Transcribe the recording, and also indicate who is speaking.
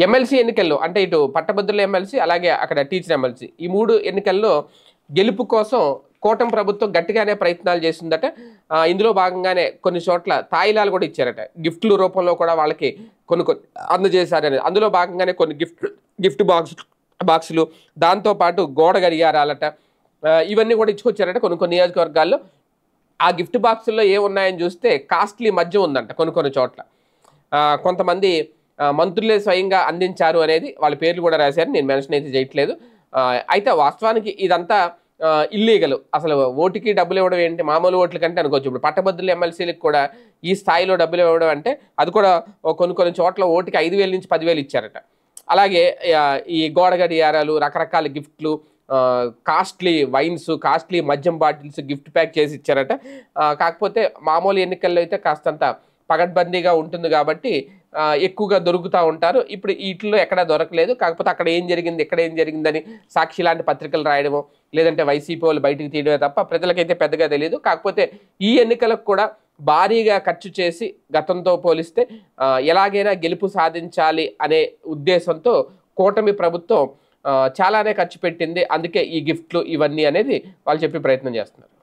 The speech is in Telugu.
Speaker 1: ఎమ్మెల్సీ ఎన్నికల్లో అంటే ఇటు పట్టభద్రుల ఎమ్మెల్సీ అలాగే అక్కడ టీచర్ ఎమ్మెల్సీ ఈ 3 ఎన్నికల్లో గెలుపు కోసం కూటమి ప్రభుత్వం గట్టిగానే ప్రయత్నాలు చేసిందట. ఇందులో భాగంగానే కొన్ని చోట్ల తాయిలాలు కూడా ఇచ్చారట. గిఫ్ట్ల రూపంలో కూడా వాళ్ళకి కొన్ని అందజేశారని. అందులో భాగంగానే కొన్ని గిఫ్ట్ బాక్సులు దాంతోపాటు గోడ గడియారాలట ఇవన్నీ కూడా ఇచ్చుకొచ్చారట కొన్ని నియోజకవర్గాల్లో. ఆ గిఫ్ట్ బాక్సుల్లో ఏమున్నాయని చూస్తే కాస్ట్లీ మద్యం ఉందంట కొన్ని చోట్ల. కొంతమంది మంత్రులే స్వయంగా అందించారు అనేది వాళ్ళ పేర్లు కూడా రాశారు, నేను మెన్షన్ అయితే చేయట్లేదు. అయితే వాస్తవానికి ఇదంతా ఇల్లీగల్. అసలు ఓటుకి డబ్బులు ఇవ్వడం ఏంటి, మామూలు ఓట్ల కంటే అనుకోవచ్చు. ఇప్పుడు పట్టభద్రుల ఎమ్మెల్సీలకు కూడా ఈ స్థాయిలో డబ్బులు ఇవ్వడం అంటే అది కూడా కొన్ని చోట్ల ఓటుకి 5,000 నుంచి 10,000 ఇచ్చారట. అలాగే ఈ గోడ గడియారాలు, రకరకాల గిఫ్ట్లు, కాస్ట్లీ వైన్స్, కాస్ట్లీ మద్యం బాటిల్స్ గిఫ్ట్ ప్యాక్ చేసి ఇచ్చారట. కాకపోతే మామూలు ఎన్నికల్లో అయితే కాస్తంత పగడ్బందీగా ఉంటుంది కాబట్టి ఎక్కువగా దొరుకుతూ ఉంటారు. ఇప్పుడు వీటిలో ఎక్కడా దొరకలేదు. కాకపోతే అక్కడ ఏం జరిగింది, ఎక్కడ ఏం జరిగిందని సాక్షి లాంటి పత్రికలు రాయడమో లేదంటే వైసీపీ వాళ్ళు బయటకు తీయడమే తప్ప ప్రజలకైతే పెద్దగా తెలియదు. కాకపోతే ఈ ఎన్నికలకు కూడా భారీగా ఖర్చు చేసి గతంతో పోలిస్తే ఎలాగైనా గెలుపు సాధించాలి అనే ఉద్దేశంతో కూటమి ప్రభుత్వం చాలానే ఖర్చు పెట్టింది. అందుకే ఈ గిఫ్ట్లు ఇవన్నీ అనేది వాళ్ళు చెప్పే ప్రయత్నం చేస్తున్నారు.